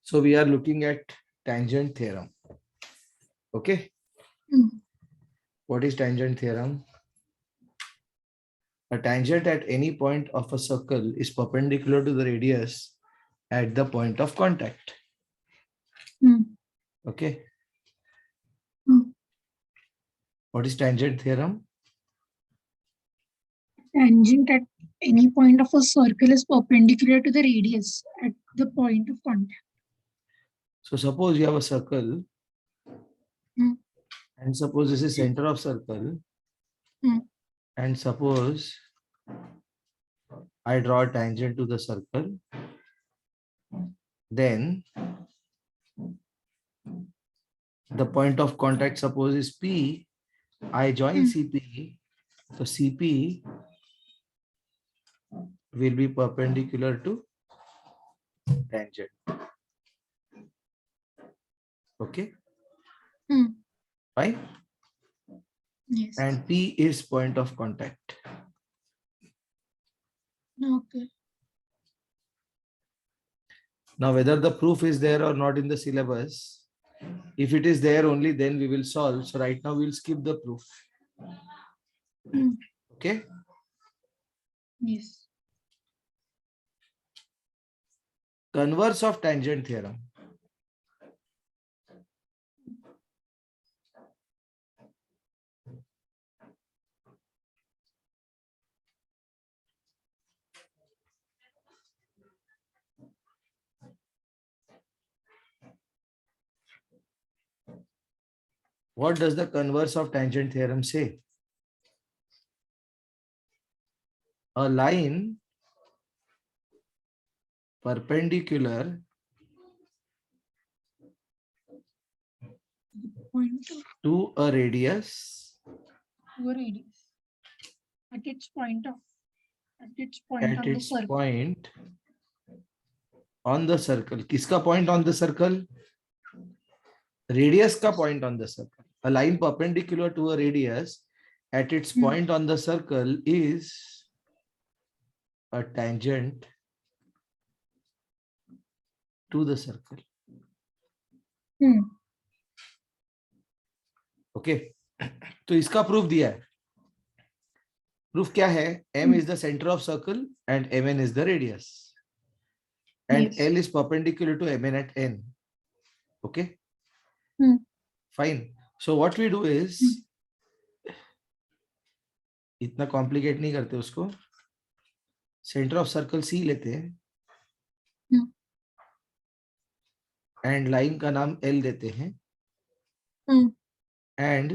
So we are looking at tangent theorem. Okay. What is tangent theorem? A tangent at any point of a circle is perpendicular to the radius at the point of contact. Okay. What is tangent theorem? Tangent at any point of a circle is perpendicular to the radius at the point of contact. So suppose you have a circle and suppose this is center of circle and suppose I draw a tangent to the circle, then the point of contact suppose is P, I join CP, so CP will be perpendicular to tangent. Okay. Fine. Yes. And P is point of contact. Okay. Now whether the proof is there or not in the syllabus, if it is there only then we will solve. So right now we'll skip the proof. Okay. Yes. Converse of tangent theorem. What does the converse of tangent theorem say? A line perpendicular to a radius at its point on the circle. किसका point on the circle? Radius का point on the circle. A line perpendicular to a radius at its point on the circle is a tangent to the circle. Okay. तो इसका proof दिया है. Proof क्या है? M is the center of circle and Mn is the radius. And Yes. L is perpendicular to Mn at N. Okay. Fine. So what we do is, इतना complicate नहीं करते उसको. सेंटर ऑफ सर्कल C लेते हैं and line का नाम L देते हैं and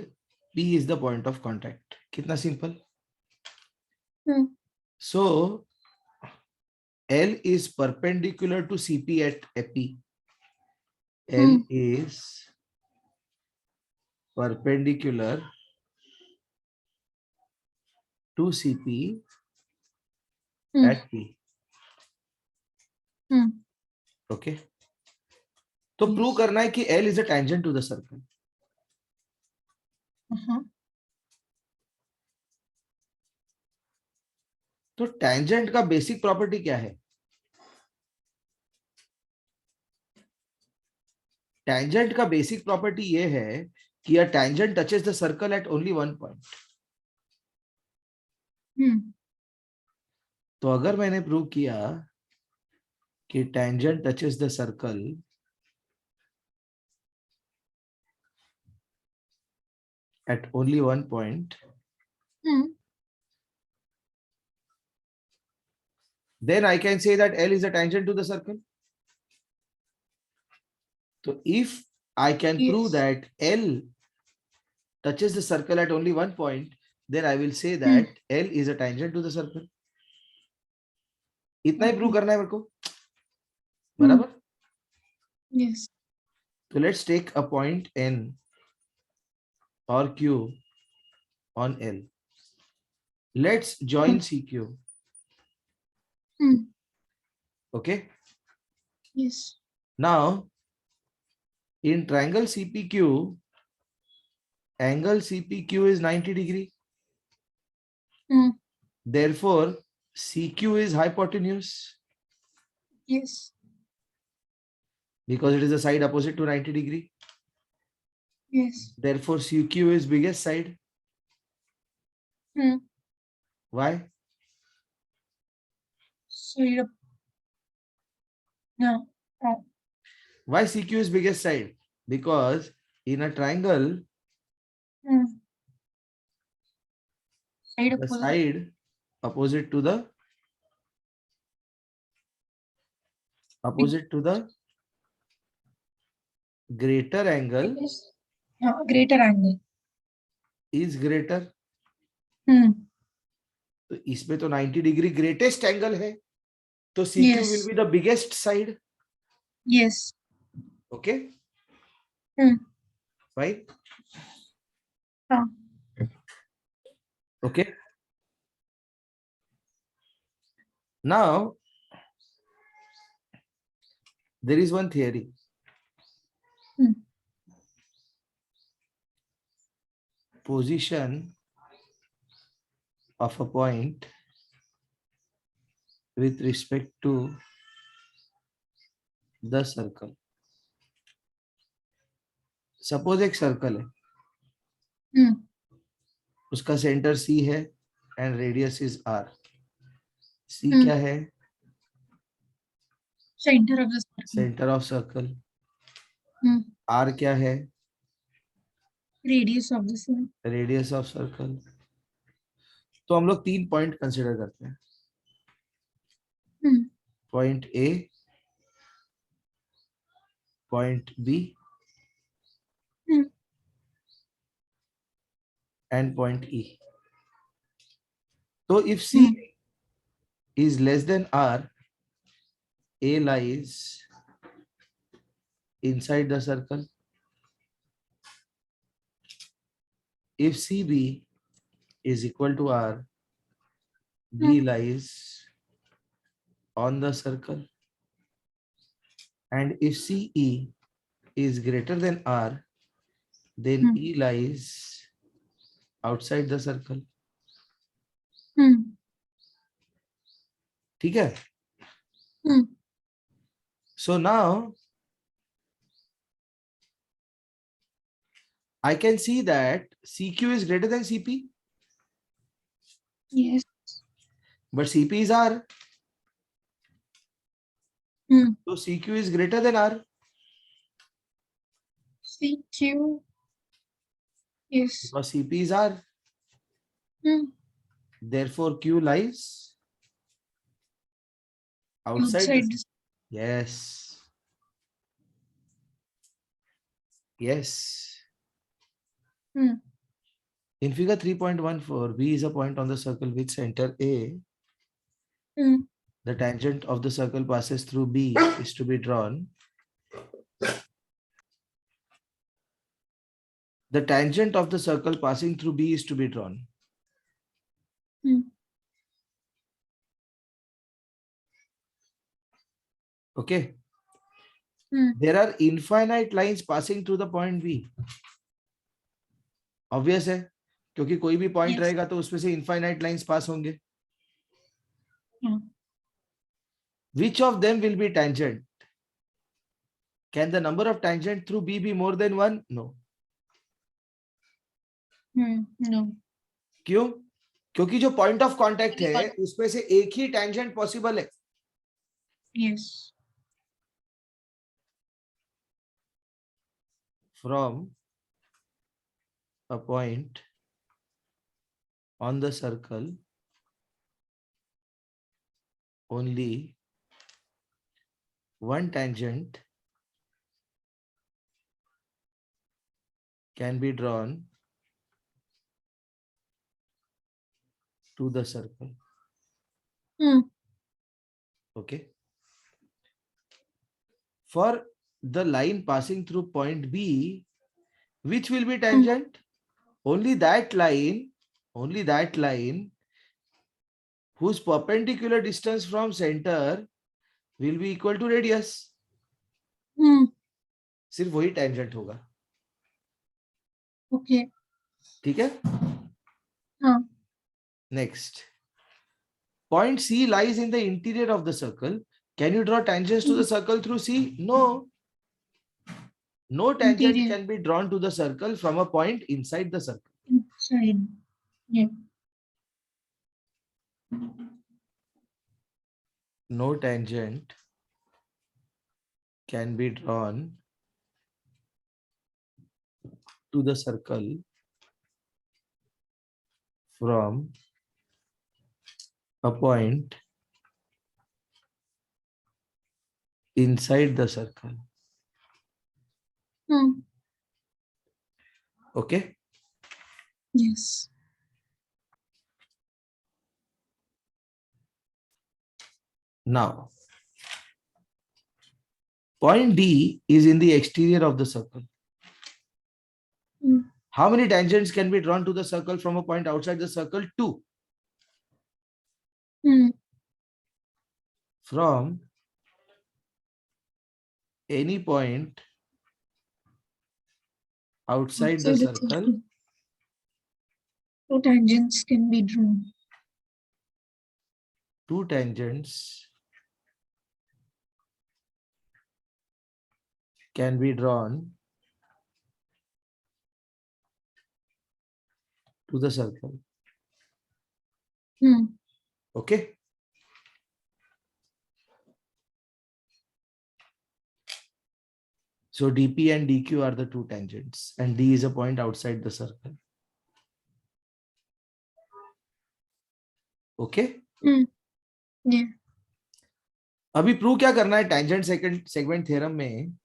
P is the point of contact. कितना simple. So L is perpendicular to CP at AP. L is perpendicular to CP at P. Okay. तो prove करना है कि L is a tangent to the circle. तो tangent का basic property क्या है? Tangent का बेसिक प्रॉपर्टी ये है कि a tangent touches the circle at only one point. तो अगर मैंने प्रूव किया कि tangent touches the circle at only one point, then I can say that L is a tangent to the circle. So if I can prove that L touches the circle at only one point, then I will say that L is a tangent to the circle. इतना ही prove करना है मेरे को. बराबर? Yes. So let's take a point N or Q on L. Let's join CQ. Okay. Yes. Now, in triangle CPQ, angle CPQ is 90 degree. Therefore, CQ is hypotenuse. Yes. because it is the side opposite to 90 degree. Yes. Therefore, CQ is biggest side. Hmm. Why? Side up. No. Oh. Why CQ is biggest side? Because in a triangle, Hmm. Side the opposite. side opposite to the greater angle Yes. Greater angle. is greater. Hmm. तो इसमें तो 90 degree greatest angle है, तो CQ will Yes. be the biggest side. Yes. Okay, Hmm. fine. Ah. Okay. Now, there is one theory. Hmm. Position of a point with respect to the circle. Suppose एक circle है, Hmm. उसका centre C है and radius is R. C Hmm. क्या है? Center of the circle. Centre of circle. Hmm. R क्या है? Radius of the circle. Radius of circle. तो हम लोग 3 पॉइंट कंसिडर करते हैं. Hmm. Point A, point B Hmm. and point E. So if C Hmm. is less than R, A lies inside the circle. If CB is equal to R, B lies on the circle. And if CE is greater than R, then Hmm. E lies outside the circle. Hmm. ठीक है? Hmm. So now I can see that CQ is greater than CP, Yes. but CP is R. Hmm. So CQ is greater than R. CQ. Yes. Because CP is R. Hmm. Therefore Q lies outside. Outside. Yes. Yes. Hmm. In figure 3.14, B is a point on the circle with center A. Hmm. The tangent of the circle passes through B is to be drawn. The tangent of the circle passing through B is to be drawn. Hmm. Okay. Hmm. There are infinite lines passing through the point B. Obvious है, क्योंकि कोई भी point Yes. रहेगा तो उसमें से infinite lines pass होंगे. Hmm. Which of them will be tangent? Can the number of tangent through B be more than one? No. Hmm. No. क्यों? क्योंकि जो point of contact Only है one. उसमें से एक ही tangent possible है. Yes. From a point on the circle, only one tangent can be drawn to the circle. Hmm. Okay. For the line passing through point B, which will be tangent? Only that line whose perpendicular distance from center will be equal to radius. Hmm. सिर्फ वही tangent होगा. Okay. ठीक है? हाँ. Next. Point C lies in the interior of the circle. Can you draw tangents to the circle through C? No. No tangent Interior. can be drawn to the circle from a point inside the circle. Inside. Yeah. No tangent can be drawn to the circle from a point inside the circle. Hmm. Okay. Yes. Now, point D is in the exterior of the circle. Hmm. How many tangents can be drawn to the circle from a point outside the circle? 2. Hmm. From any point outside the Outside the circle, circle. Two tangents can be drawn. 2 tangents can be drawn to the circle. Hmm. Okay. So DP and DQ are the 2 tangents, and D is a point outside the circle. Okay. Hmm. Yeah. अभी prove क्या करना है tangent segment theorem में?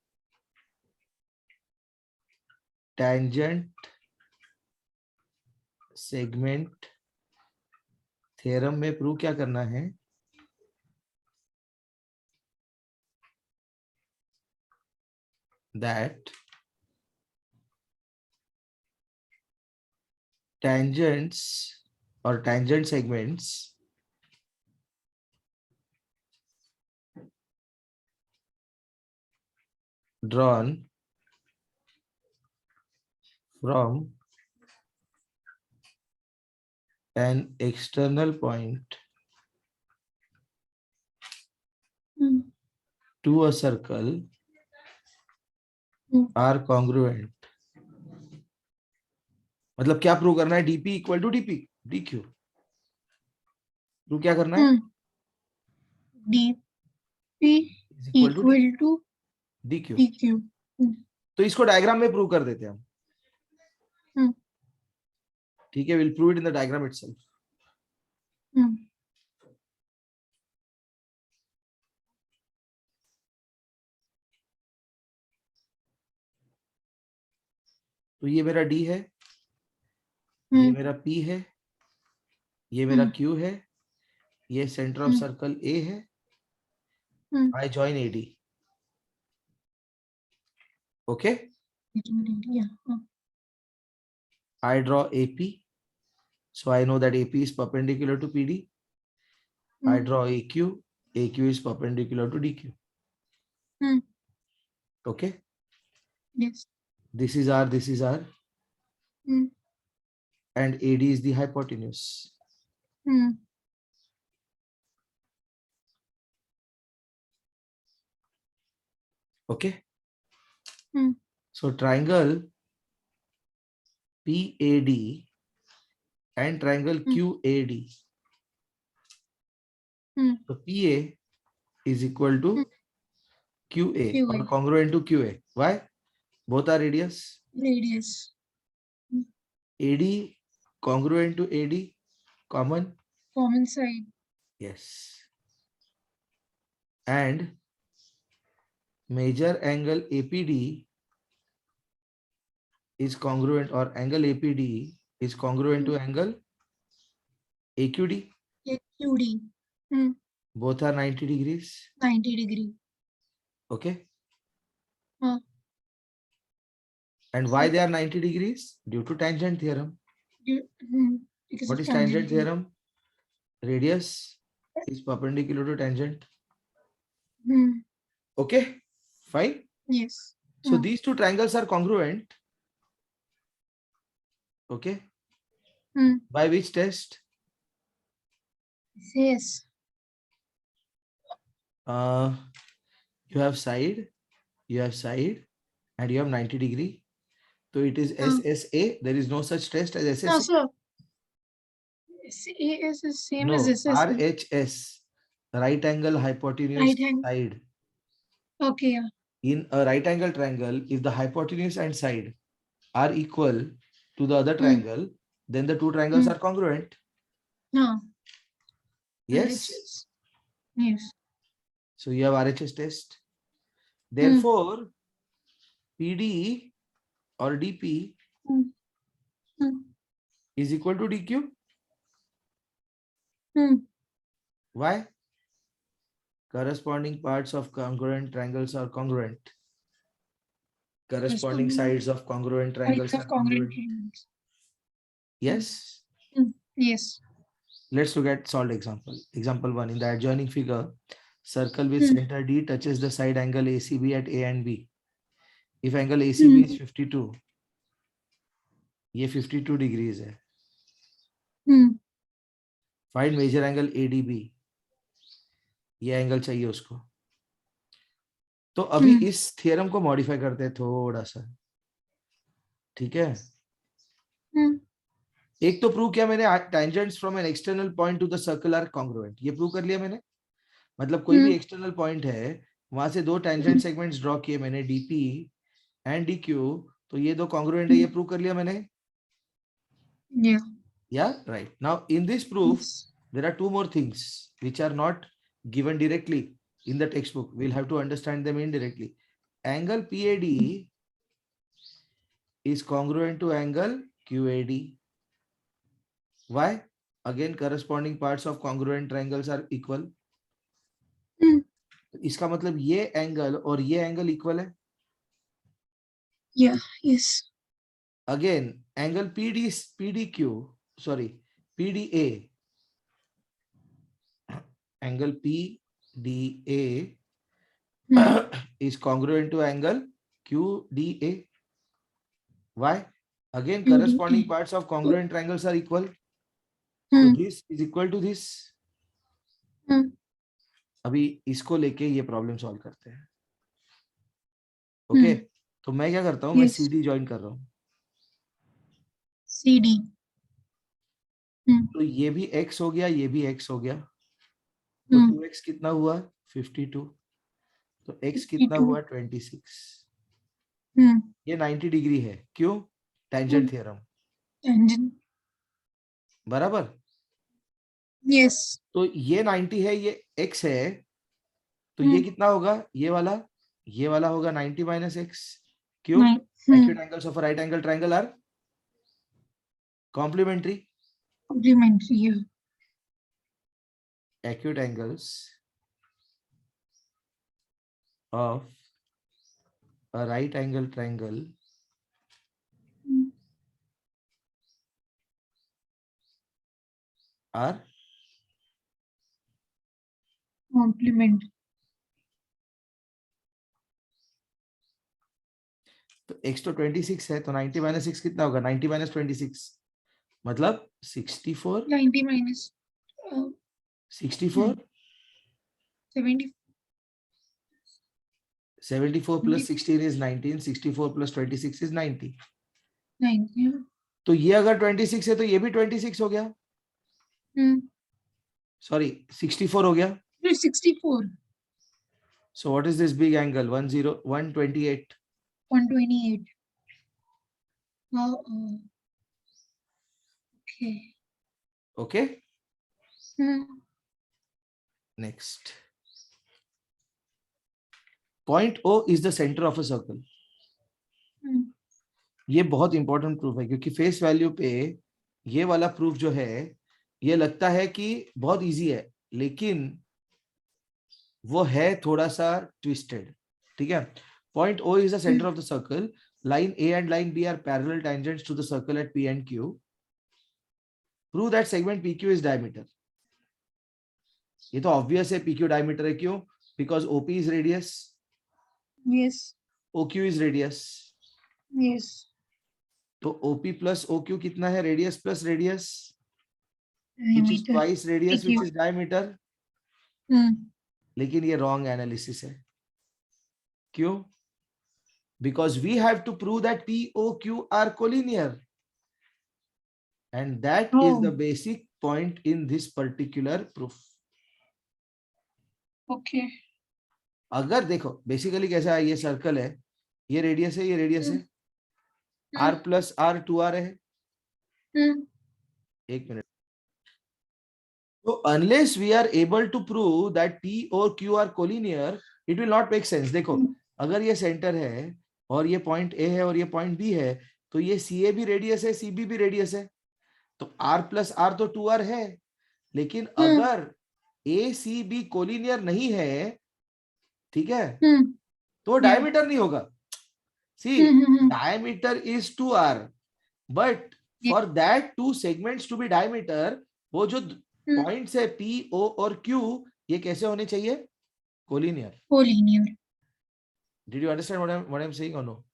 Tangent segment theorem में prove क्या करना है? That tangents or tangent segments drawn from an external point Hmm. to a circle Hmm. are congruent. मतलब क्या प्रूव करना है? DP equal to DP DQ. Prove क्या करना है? Hmm. DP is equal to equal to DQ. DQ. Hmm. तो इसको diagram में प्रूव कर देते हैं हम. Hmm. ठीक है, will prove it in the diagram itself. Hmm. तो ये मेरा डी है, ये Hmm. मेरा पी है, ये मेरा Hmm. क्यू है, ये centre of Hmm. Circle A है. Hmm. I join AD. Okay. Yeah. Hmm. I draw AP, so I know that AP is perpendicular to PD. I Hmm. draw AQ, AQ is perpendicular to DQ. Hmm. Okay, Yes. this is R, Hmm. and AD is the hypotenuse. Hmm. Okay, Hmm. so triangle PAD and triangle Hmm. QAD. Hmm. So PA is equal to Hmm. QA or QA. congruent to QA. Why? Both are radius. Radius. AD congruent to AD, common. Common side. Yes. And major angle APD is congruent, or angle APD is congruent to angle AQD. AQD. Hmm. Both are 90 degrees. 90 degree. Okay. Huh. And why they are 90 degrees? Due to tangent theorem. Hmm. Because What of is tangent theorem? Radius is perpendicular to tangent. Hmm. Okay, fine. Yes. So Hmm. these two triangles are congruent. Okay. Hmm. By which test? Yes. You have side, you have side, and you have 90 degree. So it is हाँ. SSA. There is no such test as No, SSA. sir. SAS is same as No, SSA. RHS, right angle hypotenuse Right hand. side. Okay, yeah. In a right angle triangle, if the hypotenuse and side are equal to the other triangle, then the two triangles are congruent. हाँ. Yes. RHS. Yes. So you have RHS test. Therefore, PD or DP Hmm. Hmm. is equal to DQ. Hmm. Why? Corresponding parts of congruent triangles are congruent. Corresponding sides of congruent triangles Sides are of congruent congruent. triangles. Yes. Yes. Let's look at solved example. Example 1. In the adjoining figure, circle with center D touches the side angle ACB at A and B. If angle ACB is 52, ये 52 degrees है. Find major angle ADB. ये angle चाहिए उसको. तो अभी इस theorem को modify करते हैं थोड़ा सा. ठीक है. एक तो प्रूव किया मैंने, tangents from an external point to the circle are congruent. ये प्रूव कर लिया मैंने. मतलब कोई भी एक्सटर्नल पॉइंट है, वहां से दो टेंजेंट सेगमेंट्स ड्रॉ किए मैंने, डीपी एंड डीक्यू, तो ये दो कॉन्ग्रुएंट है. ये प्रूव कर लिया मैंने. Yeah, right. Now in this proof, there are two more things which are not given directly in the textbook. We'll have to understand them indirectly. Angle PAD is congruent to angle QAD. Why? Again, corresponding parts of congruent triangles are equal. इसका मतलब ये angle और ये angle equal है. Yeah, yes. Again, angle PDQ, sorry, PDA. Angle PDA is congruent to angle QDA. Why? Again, corresponding parts of congruent triangles are equal. So this is equal to this. अभी इसको लेके ये problem solve करते हैं. Okay, तो मैं क्या करता हूँ, मैं CD ज्वाइन कर रहा हूँ. CD. तो ये भी x हो गया, ये भी x हो गया. तो 2x कितना हुआ? 52. तो x कितना हुआ? 26. ये 90 डिग्री है. क्यों? Tangent theorem. बराबर. Yes. तो ये 90 है, ये x है, तो ये कितना होगा? ये वाला होगा 90 minus x. क्यों? Acute angles of a right angle triangle are complementary. Complementary, yeah. Acute angles of a right angle triangle are Complement. तो x तो 26 है, तो 90 minus 6 कितना होगा? 90 minus 26 मतलब 64. 90 minus 64. 70. 74 plus 16 is 19. 64 plus 26 is 90. 9. Yeah. तो ये अगर 26 है तो ये भी 26 हो गया. सॉरी, 64 हो गया. 64. So what is this big angle? 128. 128. Okay. Okay. Next. Point O is the center of a circle. ये बहुत इंपॉर्टेंट प्रूफ है, क्योंकि फेस वैल्यू पे ये वाला प्रूफ जो है, ये लगता है कि बहुत इजी है, लेकिन वो है थोड़ा सा ट्विस्टेड. ठीक है. Point O is the center of the circle. Line A and line B are parallel tangents to the circle at P and Q. Prove that segment PQ is diameter. ये तो ऑब्वियस है, PQ diameter है. क्यों? Because OP is radius. Yes. OQ is radius. Yes. तो OP plus OQ कितना है? Radius plus radius, which is twice radius, which is diameter. लेकिन ये रॉन्ग एनालिसिस है. क्यों? because we have to prove that P, O, Q are collinear. And that is the Oh, basic point in this particular proof. okay. अगर देखो basically कैसा है, ये circle है, ये रेडियस है, ये रेडियस है, r प्लस r 2r है. एक minute. So unless we are able to prove that P or Q are collinear, it will not make sense. देखो अगर ये सेंटर है और ये पॉइंट A है और ये पॉइंट B है, तो ये CA भी रेडियस है, CB भी रेडियस है, तो R प्लस R तो 2R है. लेकिन अगर ACB कोलिनियर नहीं है, ठीक है, तो डायमीटर नहीं होगा. See, diameter is 2R, but for that two segments to be diameter, वो जो पॉइंट्स है P, O और Q, ये कैसे होने चाहिए? Collinear. Collinear. Did you understand what I'm saying or no?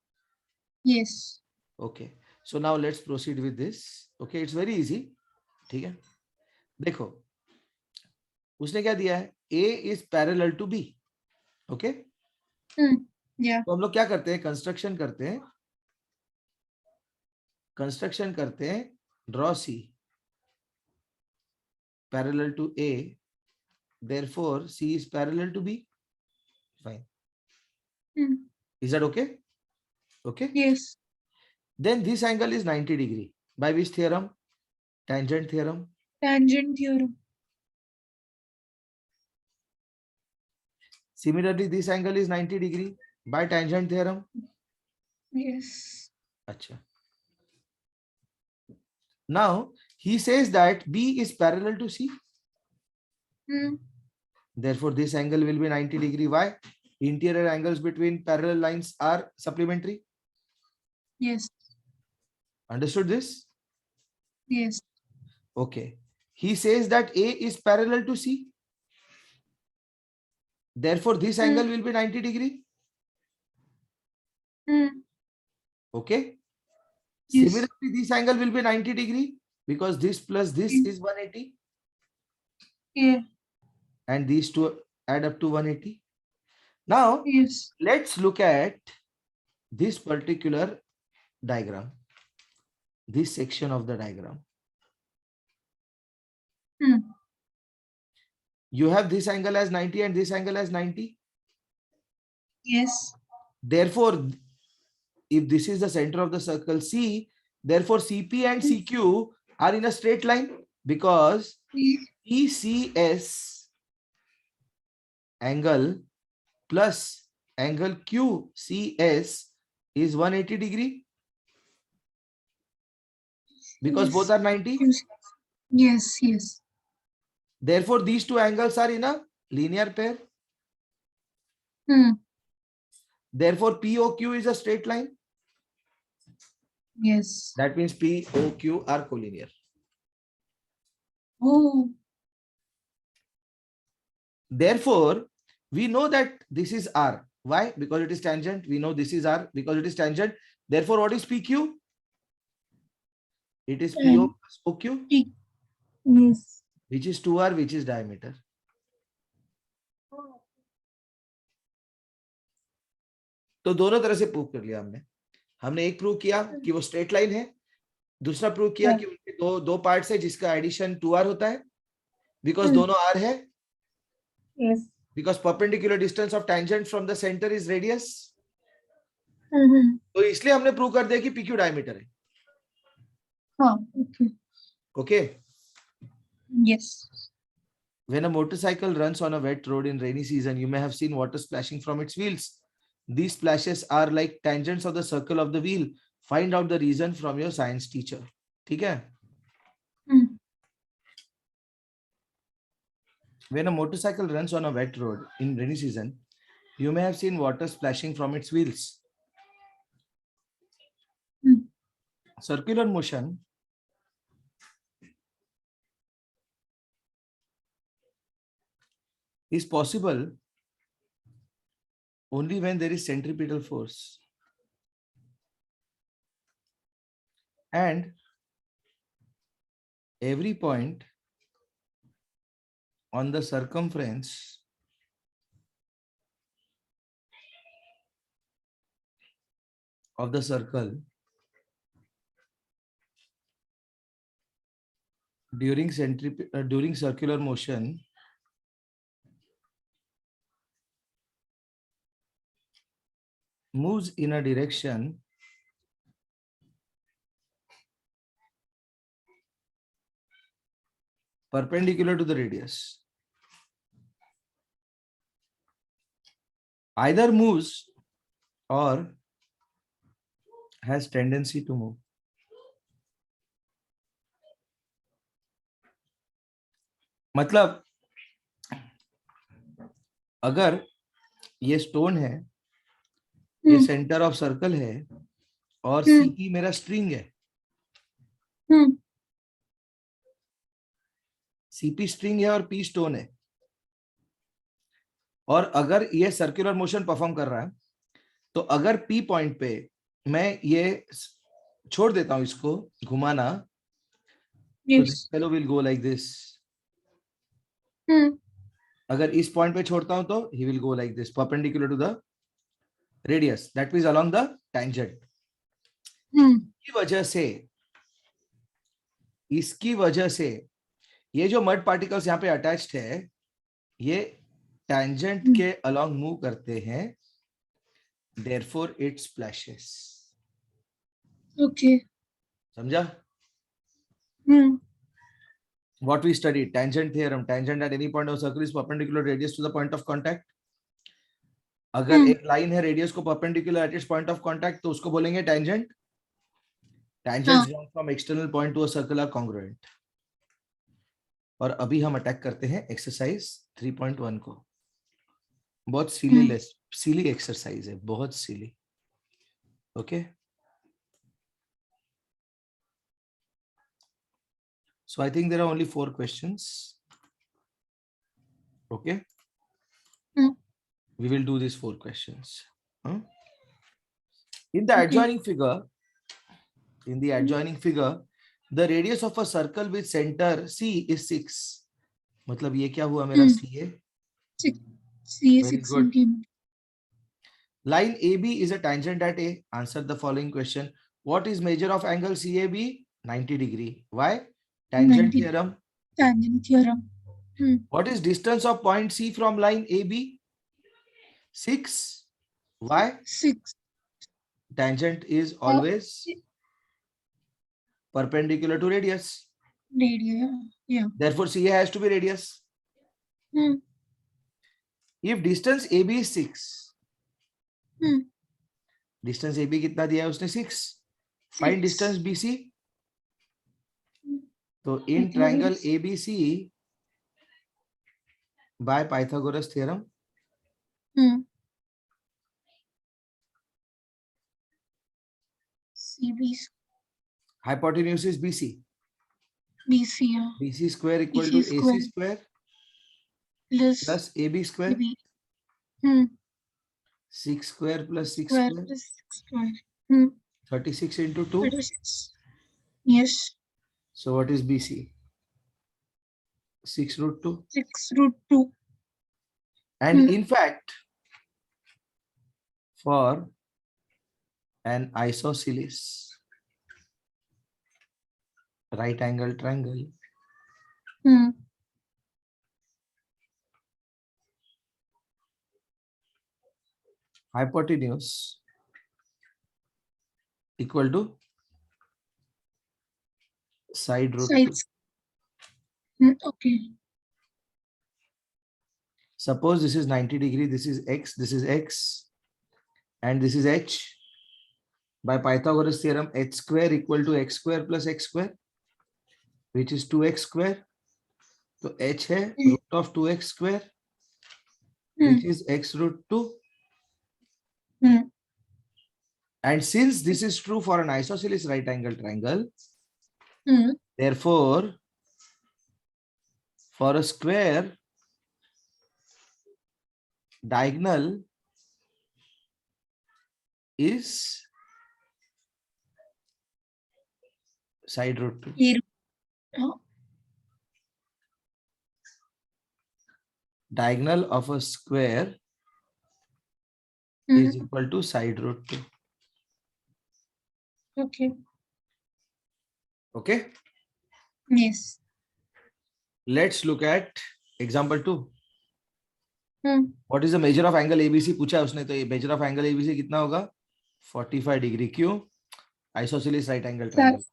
Yes. Okay. So now let's proceed with this. Okay, it's very easy. ठीक है. देखो, उसने क्या दिया है? A is parallel to B. Okay? Yeah. तो हम लोग क्या करते हैं? कंस्ट्रक्शन करते हैं. Draw C parallel to A. Therefore, C is parallel to B. Fine. Is that okay? Okay. Yes. Then this angle is 90 degree. By which theorem? Tangent theorem. Tangent theorem. Similarly, this angle is 90 degree. By tangent theorem. Yes. Acha. Now, he says that B is parallel to C. Therefore, this angle will be 90 degree. Why? Interior angles between parallel lines are supplementary. Yes. Understood this? Yes. Okay. He says that A is parallel to C. Therefore, this angle will be 90 degree. Okay. Yes. Similarly, this angle will be 90 degree because this plus this is 180. Yeah. And these two add up to 180. Now, Yes. let's look at this particular diagram, this section of the diagram. You have this angle as 90 and this angle as 90. Yes. Therefore, if this is the center of the circle C, therefore CP and CQ are in a straight line because PCS angle plus angle QCS is 180 degree because both are 90. Yes. Yes. Therefore, these two angles are in a linear pair. Therefore, POQ is a straight line. Yes. That means POQ are collinear. Oh. Therefore, we know that this is R. Why? Because it is tangent. We know this is R because it is tangent. Therefore, what is PQ? It is PO plus OQ. Yes. Which is 2R, which is diameter. तो दोनों तरह से prove कर लिया हमने एक prove किया कि वो स्ट्रेट लाइन है, दूसरा प्रूव किया कि उनके दो पार्ट्स है जिसका एडिशन 2R होता है बिकॉज दोनों R है. Yes. Because perpendicular distance of tangent from the center is radius. तो इसलिए हमने प्रूव कर दिया कि PQ डायमीटर है. Okay. Okay. Yes. When a motorcycle runs on a wet road in rainy season, you may have seen water splashing from its wheels. These splashes are like tangents of the circle of the wheel. Find out the reason from your science teacher. ठीक है? When a motorcycle runs on a wet road in rainy season, you may have seen water splashing from its wheels. Circular motion is possible only when there is centripetal force. And every point on the circumference of the circle during circular motion moves in a direction perpendicular to the radius. Either moves or has tendency to move. मतलब अगर ये stone है, ये centre of circle है और CP मेरा string है, CP string है और पी स्टोन है, और अगर ये सर्कुलर मोशन परफॉर्म कर रहा है, तो अगर पी पॉइंट पे मैं ये छोड़ देता हूं इसको घुमाना, तो this fellow will go like this. अगर इस पॉइंट पे छोड़ता हूं तो he will go like this perpendicular to the radius, that means along the tangent. इसकी वजह से ये जो मड पार्टिकल्स यहाँ पे अटैच्ड है, ये टेंजेंट के अलोंग मूव करते हैं, देयरफॉर इट स्प्लैशेस. ओके, समझा? What we studied, tangent theorem. Tangent at any point of circle is perpendicular radius to the point of contact. अगर एक लाइन है रेडियस को perpendicular at its point of contact, तो उसको बोलेंगे tangent. Tangents drawn from external point to a circle are congruent. और अभी हम अटैक करते हैं एक्सरसाइज 3.1 को. बहुत सीली एक्सरसाइज है, बहुत silly. Okay, so I think there are only 4 questions. Okay, we will do these 4 questions. In the adjoining figure, the radius of a circle with center C is 6. मतलब ये क्या हुआ मेरा C है? Very good. Line AB is a tangent at A. Answer the following question. What is measure of angle CAB? 90 degree. Why? Tangent theorem. Tangent theorem. What is distance of point C from line AB? 6. Why? 6. Tangent is always perpendicular to radius. Yeah. Therefore, CA has to be radius. If distance AB is 6, distance AB कितना दिया है उसने? 6. Find distance BC. तो in triangle ABC by Pythagoras theorem, CB hypotenuse is BC. BC, yeah. BC square equal BC to AC square plus AB square. 6 square plus 6 square. 36 into 2. 36. Yes. So what is BC? 6 root 2. 6 root 2. And in fact, for an isosceles right angle triangle, hypotenuse equal to side root 2. Okay. Suppose this is 90 degree, this is x, and this is h. By Pythagoras theorem, h square equal to x square plus x square, which is 2x square. So h है root of 2x square, which is x root 2. And since this is true for an isosceles right angle triangle, therefore, for a square, diagonal is side root 2. Diagonal of a square is equal to side root 2. Okay. Okay, Yes. let's look at example 2. Hmm. What is the measure of angle ABC पूछा है उसने, तो ये measure of angle ABC कितना होगा? 45 degree. क्यों? Isosceles right angle triangle.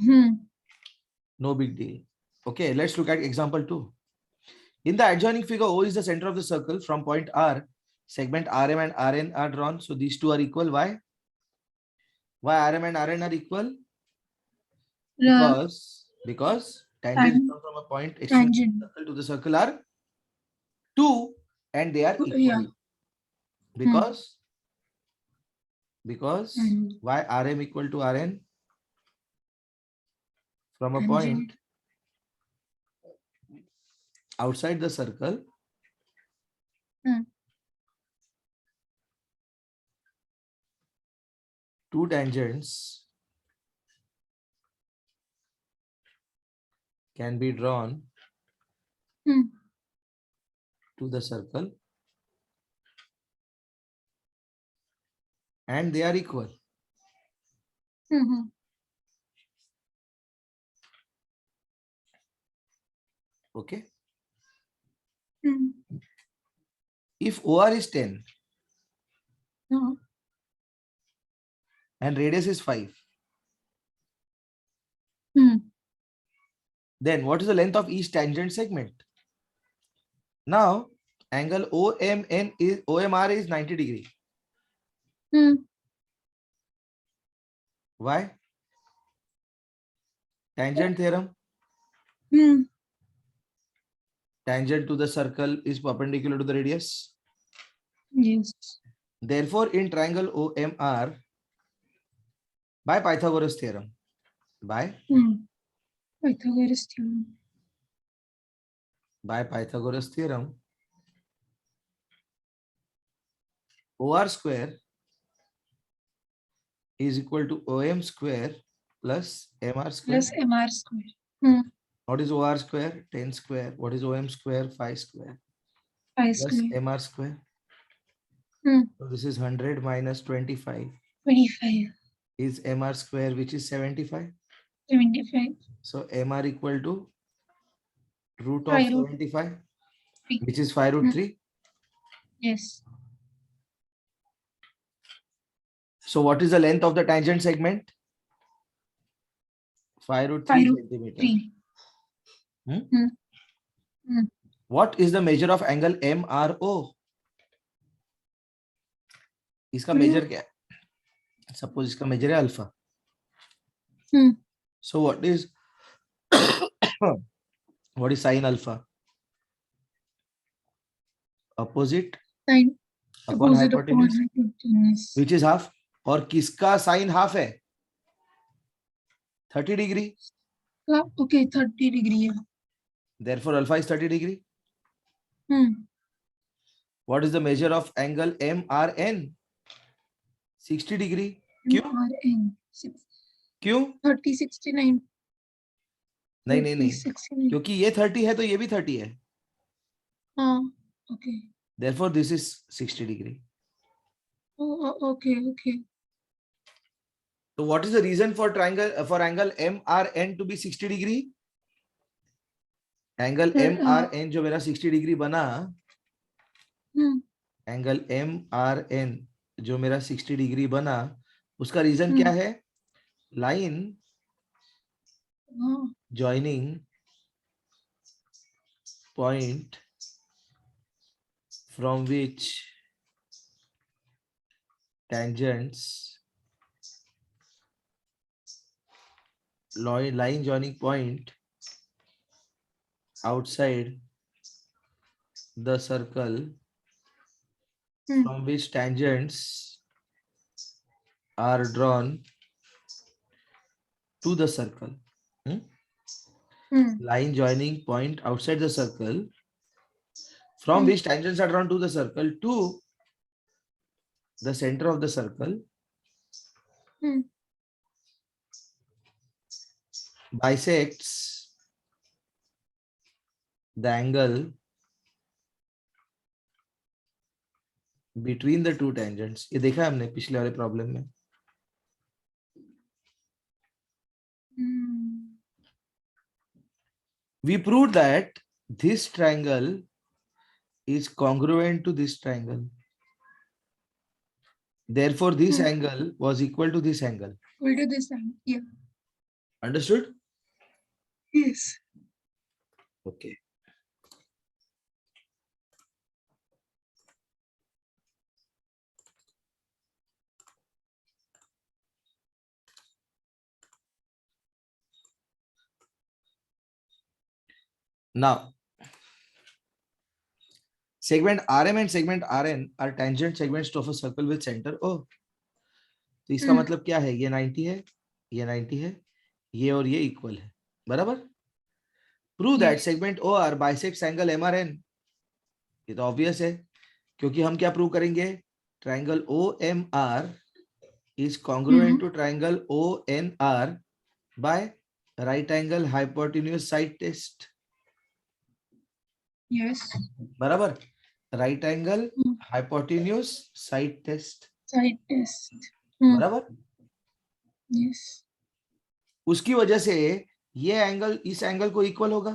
Hmm. No big deal. Okay, let's look at example 2. In the adjoining figure, O is the center of the circle. From point R, segment RM and RN are drawn. So these two are equal. Why? Why RM and RN are equal? Because tangents from a point extending Tangent. the circle to the circle are 2 and they are equal. Yeah. Because Hmm. why RM equal to RN? From a point Tangent. outside the circle, Hmm. two tangents can be drawn Hmm. to the circle and they are equal. Hmm. Okay. Hmm. If OR is 10 No. and radius is 5, Hmm. then what is the length of each tangent segment? Now, angle OMR is 90 degree. Hmm. Why? Tangent theorem. Hmm. Tangent to the circle is perpendicular to the radius. Yes. Therefore, in triangle OMR, by Pythagoras theorem, by Pythagoras theorem. Pythagoras theorem, OR square is equal to OM square plus MR square. Plus MR square. Hmm. What is OR square? 10 square. What is OM square? 5 square. 5 Plus square. MR square. Hmm. So this is 100 minus 25 25. is MR square, which is 75. 75. So MR equal to root of 5 root 75, 3. which is 5 root 3. Yes. So what is the length of the tangent segment? 5 root 3 5 root centimeter. 3. What is the measure of angle MRO? इसका measure क्या है? Suppose इसका measure है alpha. So what is what is sin alpha? Opposite Sine upon opposite hypotenuse, upon hypotenuse. which is half. और किसका sin half है? 30 degree. Okay, 30 degree. Therefore, alpha is 30 degree. What is the measure of angle MRN? 60 degree. क्यों? MRN. क्यों? 30, 69. नहीं नहीं नहीं, 69. क्योंकि ये 30 है तो ये भी 30 है. Okay. Therefore, this is 60 degree. Okay. So what is the reason for angle MRN to be 60 degree? Angle MRN जो मेरा 60 degree बना, एंगल MRN जो मेरा 60 डिग्री बना, उसका रीजन क्या है? Line joining point from which tangents line joining point outside the circle from which tangents are drawn to the circle. Line joining point outside the circle from which tangents are drawn to the circle to the center of the circle bisects the angle between the two tangents. ये देखा है हमने पिछले वाले problem में. We proved that this triangle is congruent to this triangle. Therefore, this angle was equal to this angle. Equal to this angle. Yeah. Understood? Yes. Okay. Now, segment RM and segment RN are tangent segments of a circle with center O. तो इसका मतलब क्या है? ये 90 है, ये 90 है, ये और ये इक्वल है, बराबर? Prove that segment O R bisects angle MRN. ये तो ऑब्वियस है, क्योंकि हम क्या प्रूव करेंगे? Triangle OMR is congruent to triangle ONR by right angle hypotenuse side test. Yes. बराबर? Right angle hypotenuse side test. Side test. बराबर? Yes. उसकी वजह से ये एंगल इस एंगल को इक्वल होगा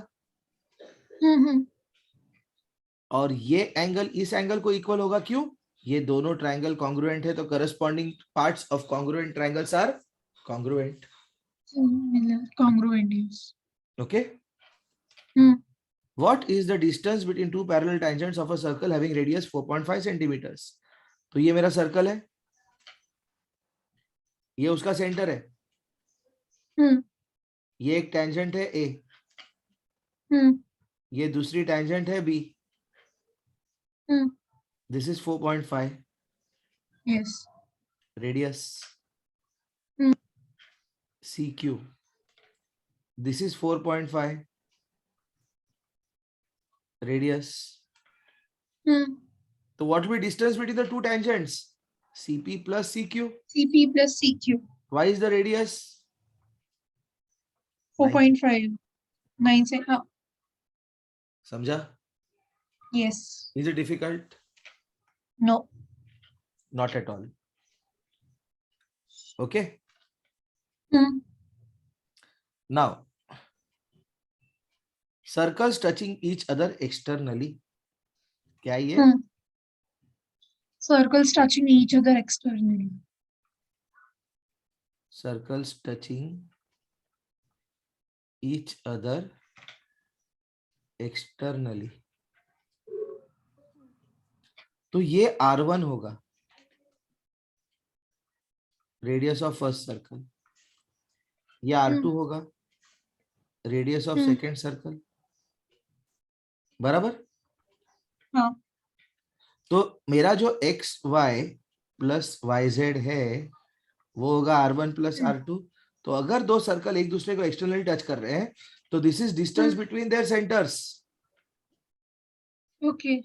और ये एंगल इस एंगल को इक्वल होगा. क्यों? ये दोनों ट्रायंगल कॉन्ग्रुएंट है, तो corresponding parts of congruent triangles are congruent. Congruent. Yes. Okay. What is the distance between two parallel tangents of a circle having radius 4.5 centimeters? तो ये मेरा सर्कल है, ये उसका सेंटर है, ये एक टेंजेंट है A, ये दूसरी टेंजेंट है B. This is 4.5. Yes. Radius CQ. This is 4.5. Radius. So what will be distance between the two tangents? CP plus CQ. CP plus CQ. Why is the radius? 4.5. 9 se. समझा? Yes. Is it difficult? No. Not at all. Okay. Now, circles touching each other externally. क्या ये? Circles touching each other externally. Circles touching each other externally. तो ये R1 होगा, radius of first circle. ये R2 होगा, radius of second circle. बराबर? हाँ. तो मेरा जो XY प्लस YZ है वो होगा R1 प्लस R2. तो अगर दो सर्कल एक दूसरे को एक्सटर्नली टच कर रहे हैं तो this is distance between their centres. Okay.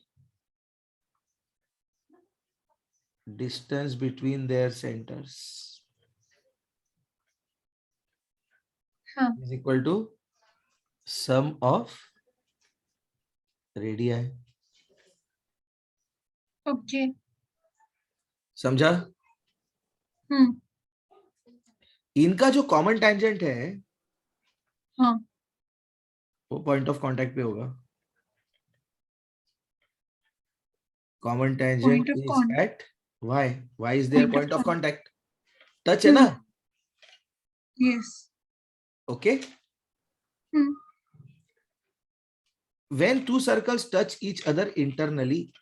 Distance between their centers is equal to sum of radii. Okay. समझा? इनका जो कॉमन टेंजेंट है वो पॉइंट ऑफ कांटेक्ट पे होगा. Common tangent is at y. y is their point of contact. Touch है ना? Yes. Okay. When two circles touch each other internally,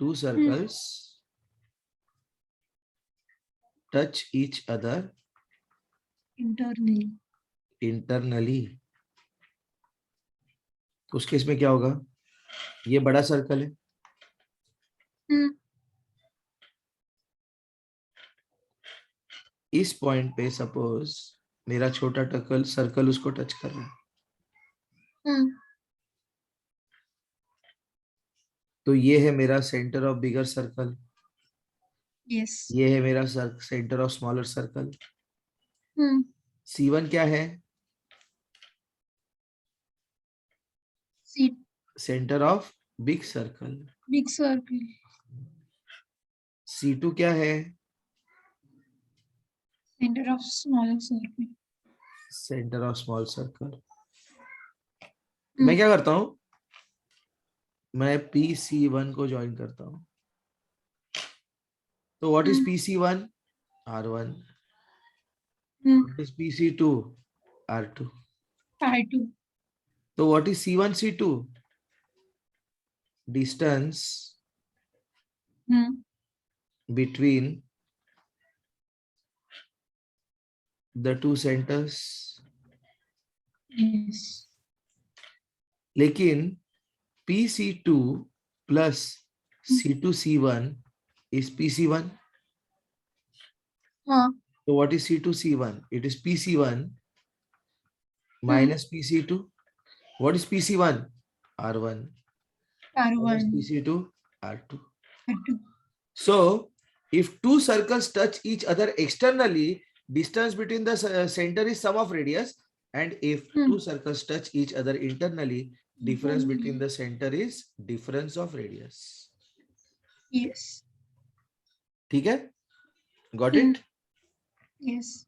two circles touch each other internally. तो उस case में क्या होगा? ये बड़ा सर्कल है, इस पॉइंट पे सपोज मेरा छोटा सर्कल उसको टच कर रहा है, तो ये है मेरा centre of bigger circle. Yes. ये है मेरा centre of smaller circle. C1 क्या है? Centre of big circle. C2 क्या है? Center of smaller circle. Centre of small circle. Hmm. मैं क्या करता हूं, मैं PC1 को ज्वाइन करता हूं। तो what is PC1? R1। Hmm. What is PC2? R2। R2. तो what is C1 C2? Distance Hmm. between the two centers। Yes. लेकिन PC2 plus C2 C1 is PC1। हाँ. So what is C2 C1? It is PC1 minus PC2. What is PC1? R1. What is R1. PC2? R2. R2. So if two circles touch each other externally, distance between the center is sum of radius, and if two circles touch each other internally, difference between the center is difference of radius। Yes. ठीक है? Got it? Yes.